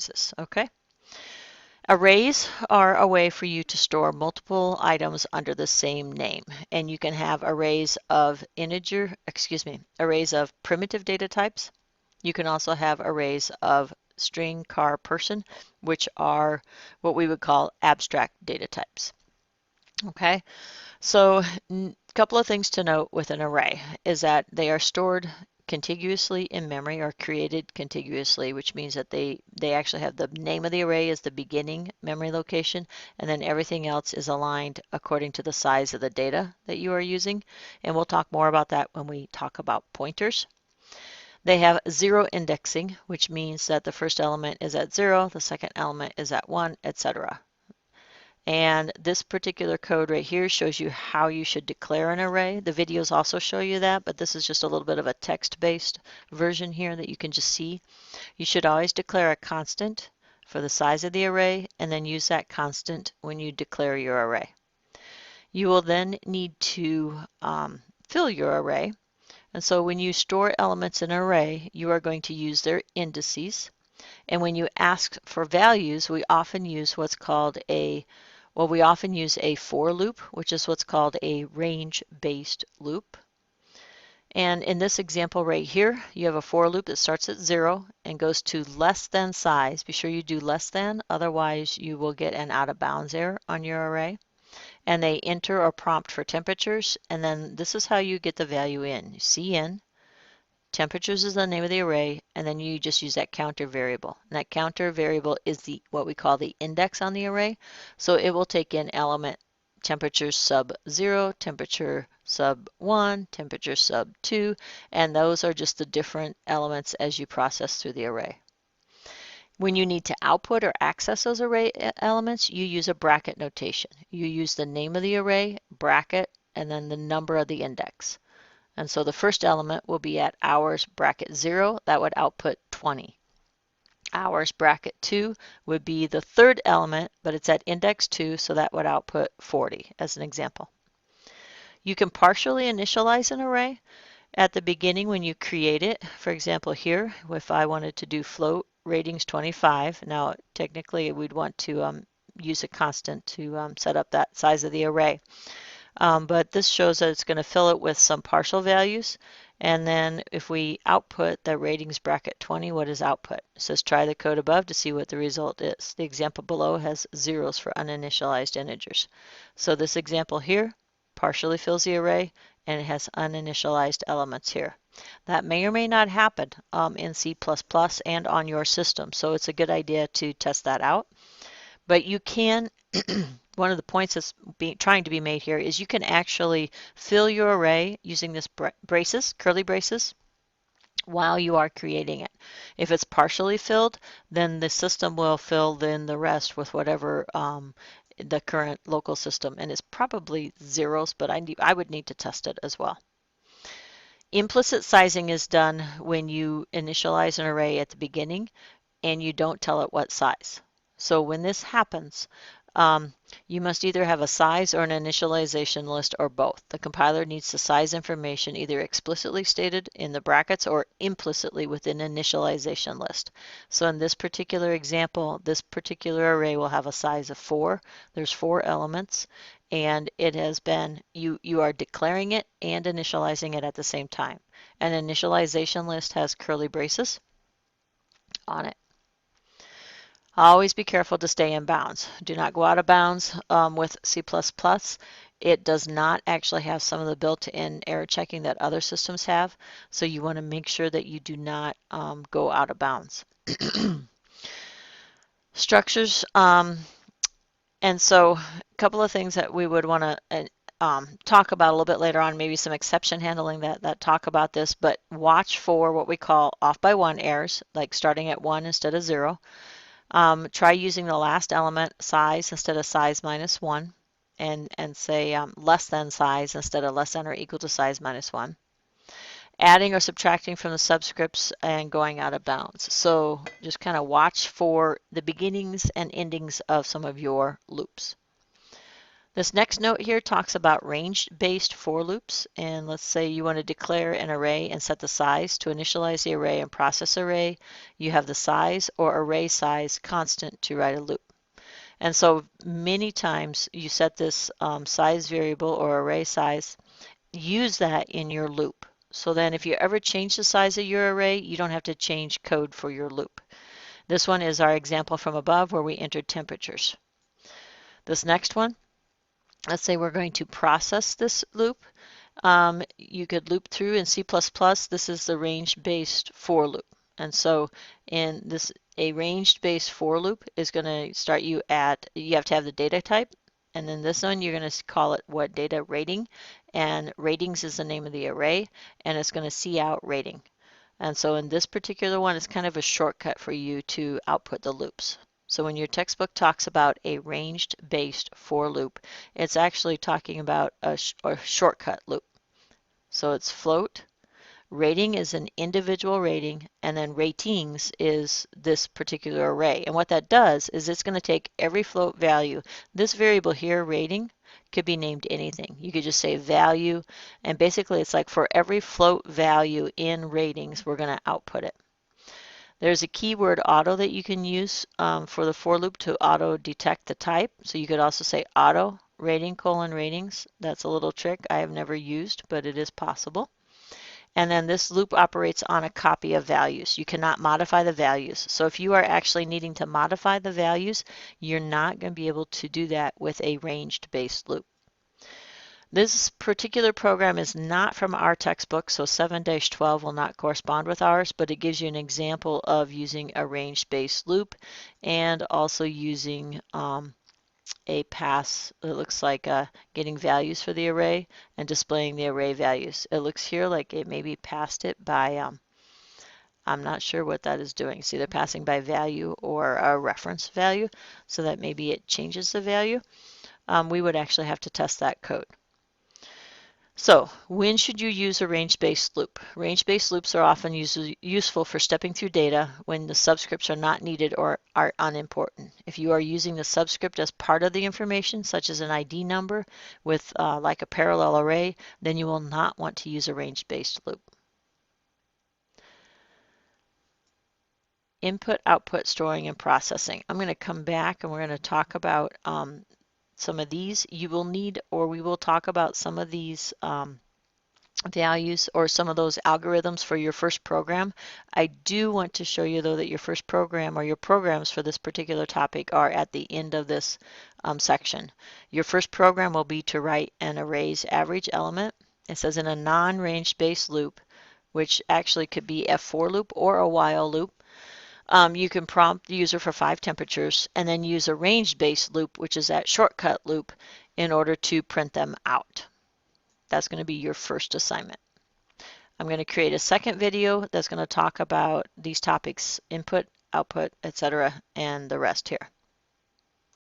sizes, okay? Arrays are a way for you to store multiple items under the same name, and you can have arrays of arrays of primitive data types. You can also have arrays of string, car, person, which are what we would call abstract data types. Okay, so a couple of things to note with an array is that they are stored contiguously in memory or created contiguously, which means that they actually have the name of the array as the beginning memory location, and then everything else is aligned according to the size of the data that you are using. And we'll talk more about that when we talk about pointers. They have zero indexing, which means that the first element is at 0, the second element is at 1, etc. And this particular code right here shows you how you should declare an array. The videos also show you that, but this is just a little bit of a text-based version here that you can just see. You should always declare a constant for the size of the array, and then use that constant when you declare your array. You will then need to fill your array. And so when you store elements in an array, you are going to use their indices. And when you ask for values, we often use what's called we often use a for loop, which is what's called a range-based loop. And in this example right here, you have a for loop that starts at 0 and goes to less than size. Be sure you do less than, otherwise you will get an out of bounds error on your array. And they enter or prompt for temperatures, and then this is how you get the value in. Cin, temperatures is the name of the array, and then you just use that counter variable. And that counter variable is what we call the index on the array. So it will take in element temperature sub 0, temperature sub 1, temperature sub 2, and those are just the different elements as you process through the array. When you need to output or access those array elements, you use a bracket notation. You use the name of the array, bracket, and then the number of the index. And so the first element will be at hours bracket 0, that would output 20. Hours bracket 2 would be the third element, but it's at index 2, so that would output 40 as an example. You can partially initialize an array at the beginning when you create it. For example, here, if I wanted to do float ratings 25, now technically we'd want to use a constant to set up that size of the array. But this shows that it's going to fill it with some partial values. And then if we output the ratings bracket 20, what is output? It says try the code above to see what the result is. The example below has zeros for uninitialized integers. So this example here partially fills the array, and it has uninitialized elements here. That may or may not happen in C++ and on your system, so it's a good idea to test that out. But you can, one of the points that's trying to be made here is you can actually fill your array using this curly braces, while you are creating it. If it's partially filled, then the system will fill in the rest with whatever the current local system, and it's probably zeros, but I would need to test it as well. Implicit sizing is done when you initialize an array at the beginning and you don't tell it what size. So when this happens, you must either have a size or an initialization list or both. The compiler needs the size information either explicitly stated in the brackets or implicitly within initialization list. So in this particular example, this particular array will have a size of 4. There's 4 elements, and it has been, you are declaring it and initializing it at the same time. An initialization list has curly braces on it. Always be careful to stay in bounds. Do not go out of bounds with C++. It does not actually have some of the built-in error checking that other systems have, so you want to make sure that you do not go out of bounds. Structures, and so a couple of things that we would want to talk about a little bit later on, maybe some exception handling that talk about this, but watch for what we call off by 1 errors, like starting at 1 instead of 0. Try using the last element size instead of size minus 1, and say less than size instead of less than or equal to size minus 1. Adding or subtracting from the subscripts and going out of bounds. So just kind of watch for the beginnings and endings of some of your loops. This next note here talks about range-based for loops, and let's say you want to declare an array and set the size to initialize the array and process array. You have the size or array size constant to write a loop. And so many times you set this size variable or array size, use that in your loop. So then if you ever change the size of your array, you don't have to change code for your loop. This one is our example from above where we entered temperatures. This next one, let's say we're going to process this loop. You could loop through in C++. This is the range-based for loop. And so in this, a range-based for loop is going to start you at, you have to have the data type. And then this one, you're going to call it what data rating. And ratings is the name of the array. And it's going to see out rating. And so in this particular one, it's kind of a shortcut for you to output the loops. So when your textbook talks about a ranged-based for loop, it's actually talking about a shortcut loop. So it's float, rating is an individual rating, and then ratings is this particular array. And what that does is it's going to take every float value. This variable here, rating, could be named anything. You could just say value, and basically it's like for every float value in ratings, we're going to output it. There's a keyword auto that you can use for the for loop to auto detect the type. So you could also say auto rating : ratings. That's a little trick I have never used, but it is possible. And then this loop operates on a copy of values. You cannot modify the values. So if you are actually needing to modify the values, you're not going to be able to do that with a ranged-based loop. This particular program is not from our textbook, so 7-12 will not correspond with ours, but it gives you an example of using a range-based loop and also using a pass. It looks like getting values for the array and displaying the array values. It looks here like it maybe passed it by, I'm not sure what that is doing. It's either passing by value or a reference value, so that maybe it changes the value. We would actually have to test that code. So when should you use a range-based loop? Range-based loops are often useful for stepping through data when the subscripts are not needed or are unimportant. If you are using the subscript as part of the information, such as an ID number with like a parallel array, then you will not want to use a range-based loop. Input, output, storing, and processing. I'm going to come back and we're going to talk about some of these. You will need, or we will talk about some of these values or some of those algorithms for your first program. I do want to show you though that your first program or your programs for this particular topic are at the end of this section. Your first program will be to write an array's average element. It says in a non-range based loop, which actually could be a for loop or a while loop. You can prompt the user for 5 temperatures and then use a range-based loop, which is that shortcut loop, in order to print them out. That's going to be your first assignment. I'm going to create a second video that's going to talk about these topics, input, output, etc., and the rest here.